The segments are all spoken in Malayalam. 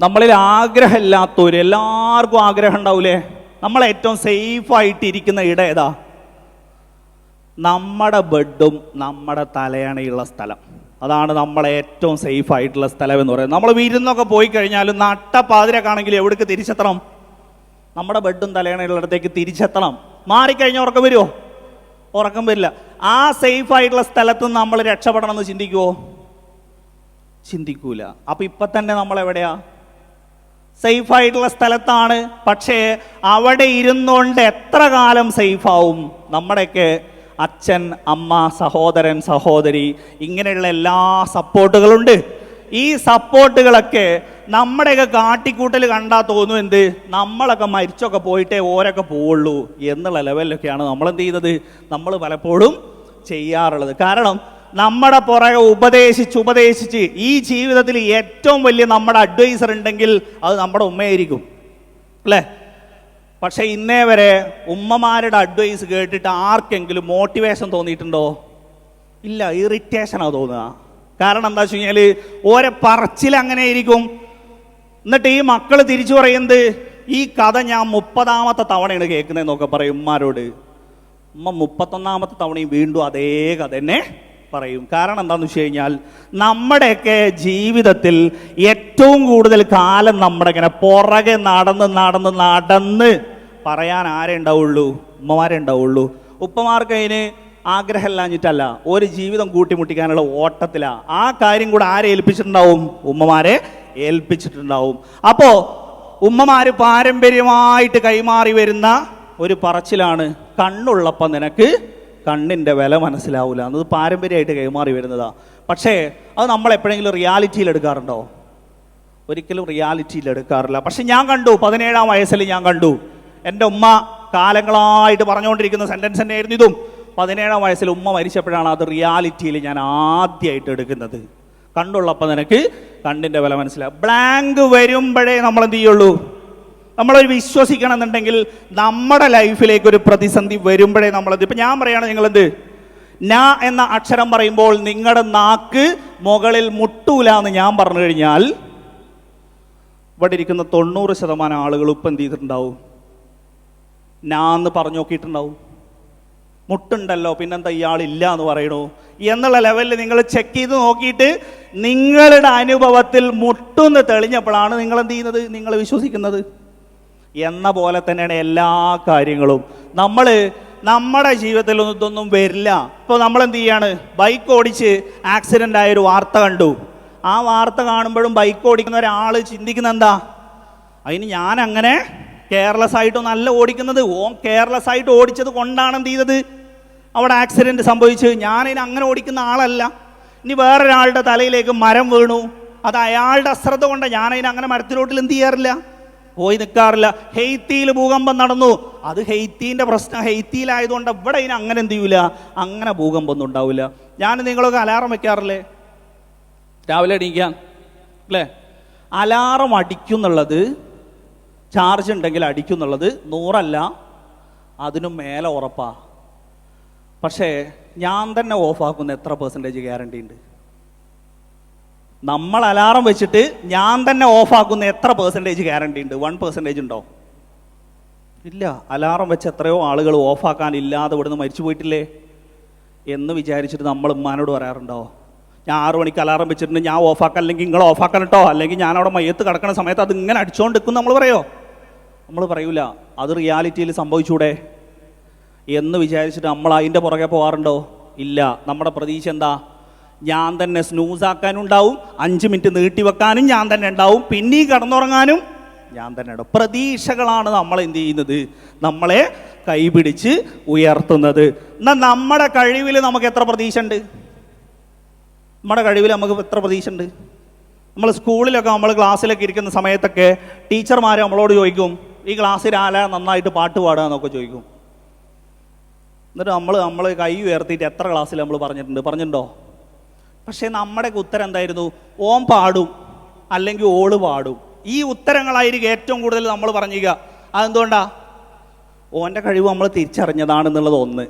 നമ്മളിൽ ആഗ്രഹമില്ലാത്തവർ, എല്ലാവർക്കും ആഗ്രഹം ഉണ്ടാവൂലേ? നമ്മളേറ്റവും സേഫായിട്ടിരിക്കുന്ന ഇടം ഏതാ? നമ്മുടെ ബെഡും നമ്മുടെ തലയണയുള്ള സ്ഥലം. അതാണ് നമ്മളെ ഏറ്റവും സേഫായിട്ടുള്ള സ്ഥലം എന്ന് പറയുന്നത്. നമ്മൾ വിരുന്നൊക്കെ പോയി കഴിഞ്ഞാലും നട്ടപ്പാതിരക്കാണെങ്കിലും എവിടേക്ക് തിരിച്ചെത്തണം? നമ്മുടെ ബെഡും തലയണയുള്ളിടത്തേക്ക് തിരിച്ചെത്തണം. മാറിക്കഴിഞ്ഞാൽ ഉറക്കം വരുമോ? ഉറക്കം വരില്ല. ആ സേഫായിട്ടുള്ള സ്ഥലത്ത് നിന്ന് നമ്മൾ രക്ഷപ്പെടണം എന്ന് ചിന്തിക്കുമോ? ചിന്തിക്കൂല. അപ്പം ഇപ്പം തന്നെ നമ്മളെവിടെയാ? സേഫായിട്ടുള്ള സ്ഥലത്താണ്. പക്ഷേ അവിടെ ഇരുന്നുകൊണ്ട് എത്ര കാലം സേഫാവും? നമ്മുടെയൊക്കെ അച്ഛൻ, അമ്മ, സഹോദരൻ, സഹോദരി, ഇങ്ങനെയുള്ള എല്ലാ സപ്പോർട്ടുകളുണ്ട്. ഈ സപ്പോർട്ടുകളൊക്കെ നമ്മുടെയൊക്കെ കാട്ടിക്കൂട്ടൽ കണ്ടാൽ തോന്നും എന്ത്, നമ്മളൊക്കെ മരിച്ചൊക്കെ പോയിട്ടേ ഓരൊക്കെ പോവുള്ളൂ എന്നുള്ള ലെവലിലൊക്കെയാണ് നമ്മളെന്ത് ചെയ്യുന്നത്, നമ്മൾ പലപ്പോഴും ചെയ്യാറുള്ളത്. കാരണം നമ്മുടെ പുറകെ ഉപദേശിച്ച് ഈ ജീവിതത്തിൽ ഏറ്റവും വലിയ നമ്മുടെ അഡ്വൈസർ ഉണ്ടെങ്കിൽ അത് നമ്മുടെ ഉമ്മയായിരിക്കും, അല്ലേ? പക്ഷെ ഇന്നേ വരെ ഉമ്മമാരുടെ അഡ്വൈസ് കേട്ടിട്ട് ആർക്കെങ്കിലും മോട്ടിവേഷൻ തോന്നിയിട്ടുണ്ടോ? ഇല്ല, ഇറിറ്റേഷനാണ് തോന്നുക. കാരണം എന്താ വെച്ച് കഴിഞ്ഞാൽ ഓരോ പറച്ചിൽ അങ്ങനെ ആയിരിക്കും. എന്നിട്ട് ഈ മക്കൾ തിരിച്ചു പറയുന്നത്, ഈ കഥ ഞാൻ 30ാമത്തെ തവണയാണ് കേൾക്കുന്നതെന്നൊക്കെ പറയും ഉമ്മാരോട്. ഉമ്മ 31ാമത്തെ തവണയും വീണ്ടും അതേ കഥ തന്നെ പറയും. കാരണം എന്താണെന്ന് വെച്ച് കഴിഞ്ഞാൽ നമ്മുടെയൊക്കെ ജീവിതത്തിൽ ഏറ്റവും കൂടുതൽ കാലം നമ്മുടെ ഇങ്ങനെ പുറകെ നടന്ന് പറയാൻ ആരേ ഉണ്ടാവുള്ളൂ? ഉമ്മമാരെ ഉണ്ടാവുള്ളൂ. ഉപ്പമാർക്ക് അതിന് ആഗ്രഹമില്ലാഞ്ഞിട്ടല്ല, ഒരു ജീവിതം കൂട്ടിമുട്ടിക്കാനുള്ള ഓട്ടത്തിലാണ്. ആ കാര്യം കൂടെ ആരെ ഏൽപ്പിച്ചിട്ടുണ്ടാവും? ഉമ്മമാരെ ഏൽപ്പിച്ചിട്ടുണ്ടാവും. അപ്പോൾ ഉമ്മമാര് പാരമ്പര്യമായിട്ട് കൈമാറി വരുന്ന ഒരു പറച്ചിലാണ്, കണ്ണുള്ളപ്പം നിനക്ക് കണ്ണിൻ്റെ വില മനസ്സിലാവില്ല എന്നത് പാരമ്പര്യമായിട്ട് കൈമാറി വരുന്നതാ. പക്ഷേ അത് നമ്മൾ എപ്പോഴെങ്കിലും റിയാലിറ്റിയിൽ എടുക്കാറുണ്ടോ? ഒരിക്കലും റിയാലിറ്റിയിൽ എടുക്കാറില്ല. പക്ഷെ ഞാൻ കണ്ടു, 17ാം വയസ്സിൽ ഞാൻ കണ്ടു, എൻ്റെ ഉമ്മ കാലങ്ങളായിട്ട് പറഞ്ഞുകൊണ്ടിരിക്കുന്ന സെൻറ്റൻസ് തന്നെയായിരുന്നു ഇതും. 17ാം വയസ്സിൽ ഉമ്മ മരിച്ചപ്പോഴാണ് അത് റിയാലിറ്റിയിൽ ഞാൻ ആദ്യമായിട്ട് എടുക്കുന്നത്. കണ്ണുള്ളപ്പോൾ നിനക്ക് കണ്ണിൻ്റെ വില മനസ്സിലാവും. ബ്ലാങ്ക് വരുമ്പോഴേ നമ്മൾ എന്ത് ചെയ്യുള്ളൂ? നമ്മളൊരു വിശ്വസിക്കണം എന്നുണ്ടെങ്കിൽ നമ്മുടെ ലൈഫിലേക്ക് ഒരു പ്രതിസന്ധി വരുമ്പോഴേ നമ്മളെന്ത്, ഇപ്പം ഞാൻ പറയുകയാണ്, നിങ്ങളെന്ത് ന എന്ന അക്ഷരം പറയുമ്പോൾ നിങ്ങളുടെ നാക്ക് മുകളിൽ മുട്ടൂല എന്ന് ഞാൻ പറഞ്ഞു കഴിഞ്ഞാൽ ഇവിടെ ഇരിക്കുന്ന 90% ആളുകളും ഇപ്പം എന്ത് ചെയ്തിട്ടുണ്ടാവും? എന്ന് പറഞ്ഞു നോക്കിയിട്ടുണ്ടാവും. മുട്ടുണ്ടല്ലോ, പിന്നെന്താ ഇയാളില്ല എന്ന് പറയണോ എന്നുള്ള ലെവലിൽ നിങ്ങൾ ചെക്ക് ചെയ്ത് നോക്കിയിട്ട് നിങ്ങളുടെ അനുഭവത്തിൽ മുട്ടെന്ന് തെളിഞ്ഞപ്പോഴാണ് നിങ്ങൾ എന്ത് ചെയ്യുന്നത്? നിങ്ങൾ വിശ്വസിക്കുന്നത്. എന്ന പോലെ തന്നെയാണ് എല്ലാ കാര്യങ്ങളും. നമ്മൾ നമ്മുടെ ജീവിതത്തിൽ ഇതൊന്നും വരില്ല. ഇപ്പോൾ നമ്മളെന്ത് ചെയ്യാണ്? ബൈക്ക് ഓടിച്ച് ആക്സിഡൻ്റ് ആയൊരു വാർത്ത കണ്ടു. ആ വാർത്ത കാണുമ്പോഴും ബൈക്ക് ഓടിക്കുന്ന ഒരാൾ ചിന്തിക്കുന്ന എന്താ, അതിന് ഞാൻ അങ്ങനെ കെയർലെസ് ആയിട്ടൊന്നല്ല ഓടിക്കുന്നത്, ഓൻ കെയർലെസ് ആയിട്ട് ഓടിച്ചത് കൊണ്ടാണ് എന്ത് ചെയ്തത്, അവിടെ ആക്സിഡൻറ്റ് സംഭവിച്ചു. ഞാനിന് അങ്ങനെ ഓടിക്കുന്ന ആളല്ല. ഇനി വേറൊരാളുടെ തലയിലേക്ക് മരം വീണു, അത് അയാളുടെ അശ്രദ്ധ കൊണ്ട് ഞാനതിന് അങ്ങനെ മരത്തിലോട്ടിൽ എന്ത് ചെയ്യാറില്ല, പോയി നിൽക്കാറില്ല. ഹെയ്ത്തിയിൽ ഭൂകമ്പം നടന്നു, അത് ഹെയ്ത്തീൻ്റെ പ്രശ്നം, ഹെയ്ത്തിയിലായതുകൊണ്ട് ഇവിടെ ഇതിന് അങ്ങനെ എന്ത് ചെയ്യൂല, അങ്ങനെ ഭൂകമ്പമൊന്നും ഉണ്ടാവില്ല. ഞാൻ നിങ്ങളൊക്കെ അലാറം വെക്കാറില്ലേ രാവിലെ എണീക്കാൻ, അല്ലേ? അലാറം അടിക്കുന്നുള്ളത്, ചാർജ് ഉണ്ടെങ്കിൽ അടിക്കുന്നുള്ളത് 100 അതിനും മേലെ ഉറപ്പാ. പക്ഷേ ഞാൻ തന്നെ ഓഫാക്കുന്ന എത്ര % ഗ്യാരണ്ടി ഉണ്ട്? നമ്മൾ അലാറം വെച്ചിട്ട് ഞാൻ തന്നെ ഓഫാക്കുന്ന എത്ര % ഗ്യാരണ്ടി ഉണ്ട്? 1% ഉണ്ടോ? ഇല്ല. അലാറം വെച്ച് എത്രയോ ആളുകൾ ഓഫാക്കാനില്ലാതെ ഇവിടുന്ന് മരിച്ചു പോയിട്ടില്ലേ എന്ന് വിചാരിച്ചിട്ട് നമ്മൾ ഉമ്മാനോട് പറയാറുണ്ടോ, ഞാൻ 6 മണിക്ക് അലാറം വെച്ചിട്ടുണ്ട്, ഞാൻ ഓഫാക്കാൻ, അല്ലെങ്കിൽ നിങ്ങൾ ഓഫാക്കാൻ കേട്ടോ, അല്ലെങ്കിൽ ഞാൻ അവിടെ മയ്യത്ത് കിടക്കുന്ന സമയത്ത് അത് ഇങ്ങനെ അടിച്ചുകൊണ്ട് നിൽക്കും നമ്മൾ പറയോ? നമ്മൾ പറയൂല. അത് റിയാലിറ്റിയിൽ സംഭവിച്ചൂടെ എന്ന് വിചാരിച്ചിട്ട് നമ്മൾ അതിൻ്റെ പുറകെ പോകാറുണ്ടോ? ഇല്ല. നമ്മുടെ പ്രതീക്ഷ എന്താ? ഞാൻ തന്നെ സ്നൂസാക്കാനുണ്ടാവും, 5 മിനിറ്റ് നീട്ടിവെക്കാനും ഞാൻ തന്നെ ഉണ്ടാവും, പിന്നെയും കടന്നുറങ്ങാനും ഞാൻ തന്നെ ഉണ്ടാവും. പ്രതീക്ഷകളാണ് നമ്മളെന്ത് ചെയ്യുന്നത്, നമ്മളെ കൈപിടിച്ച് ഉയർത്തുന്നത്. എന്നാൽ നമ്മുടെ കഴിവിൽ നമുക്ക് എത്ര പ്രതീക്ഷ ഉണ്ട്? നമ്മുടെ കഴിവിൽ നമുക്ക് എത്ര പ്രതീക്ഷ ഉണ്ട്? നമ്മൾ സ്കൂളിലൊക്കെ, നമ്മൾ ക്ലാസ്സിലൊക്കെ ഇരിക്കുന്ന സമയത്തൊക്കെ ടീച്ചർമാർ നമ്മളോട് ചോദിക്കും, ഈ ക്ലാസ്സിൽ ആരാ നന്നായിട്ട് പാട്ട് പാടുക എന്നൊക്കെ ചോദിക്കും. എന്നിട്ട് നമ്മൾ കൈ ഉയർത്തിയിട്ട് എത്ര ക്ലാസ്സിൽ നമ്മൾ പറഞ്ഞിട്ടുണ്ടോ? പക്ഷേ നമ്മുടെയൊക്കെ ഉത്തരം എന്തായിരുന്നു? ഓൻ പാടും അല്ലെങ്കിൽ ഓള് പാടും. ഈ ഉത്തരങ്ങളായിരിക്കും ഏറ്റവും കൂടുതൽ നമ്മൾ പറഞ്ഞിരിക്കുക. അതെന്തുകൊണ്ടാ? ഓൻ്റെ കഴിവ് നമ്മൾ തിരിച്ചറിഞ്ഞതാണെന്നുള്ളത് ഒന്ന്.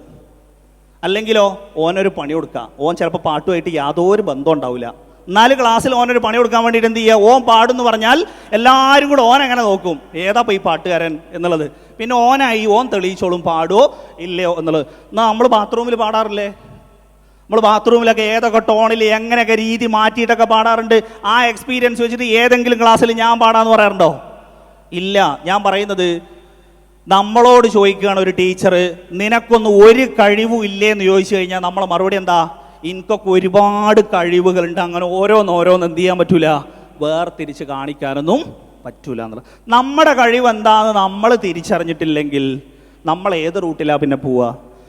അല്ലെങ്കിലോ ഓനൊരു പണി കൊടുക്കുക, ഓൻ ചിലപ്പോൾ പാട്ടുമായിട്ട് യാതൊരു ബന്ധം ഉണ്ടാവില്ല, എന്നാലും ക്ലാസ്സിൽ ഓനൊരു പണി കൊടുക്കാൻ വേണ്ടിയിട്ട് എന്ത് ചെയ്യുക, ഓൻ പാടുമെന്ന് പറഞ്ഞാൽ എല്ലാവരും കൂടെ ഓൻ എങ്ങനെ നോക്കും, ഏതാ ഈ പാട്ടുകാരൻ എന്നുള്ളത്. പിന്നെ ഓനായി ഓൻ തെളിയിച്ചോളും പാടുമോ ഇല്ലയോ എന്നുള്ളത്. എന്നാൽ നമ്മൾ ബാത്റൂമിൽ പാടാറില്ലേ? നമ്മൾ ബാത്റൂമിലൊക്കെ ഏതൊക്കെ ടോണിൽ എങ്ങനെയൊക്കെ രീതി മാറ്റിയിട്ടൊക്കെ പാടാറുണ്ട്. ആ എക്സ്പീരിയൻസ് വെച്ചിട്ട് ഏതെങ്കിലും ക്ലാസ്സിൽ ഞാൻ പാടാന്ന് പറയാറുണ്ടോ? ഇല്ല. ഞാൻ പറയുന്നത്, നമ്മളോട് ചോദിക്കുകയാണ് ഒരു ടീച്ചർ, നിനക്കൊന്നും ഒരു കഴിവും ഇല്ലേന്ന് ചോദിച്ചു കഴിഞ്ഞാൽ നമ്മളെ മറുപടി എന്താ? എനിക്കൊക്കെ ഒരുപാട് കഴിവുകളുണ്ട്, അങ്ങനെ ഓരോന്നോരോന്ന് എന്ത് ചെയ്യാൻ പറ്റൂല, വേർതിരിച്ച് കാണിക്കാനൊന്നും പറ്റൂല എന്നുള്ളത്. നമ്മുടെ കഴിവ് എന്താണെന്ന് നമ്മൾ തിരിച്ചറിഞ്ഞിട്ടില്ലെങ്കിൽ നമ്മൾ ഏത് റൂട്ടിലാണ് പിന്നെ പോവുക?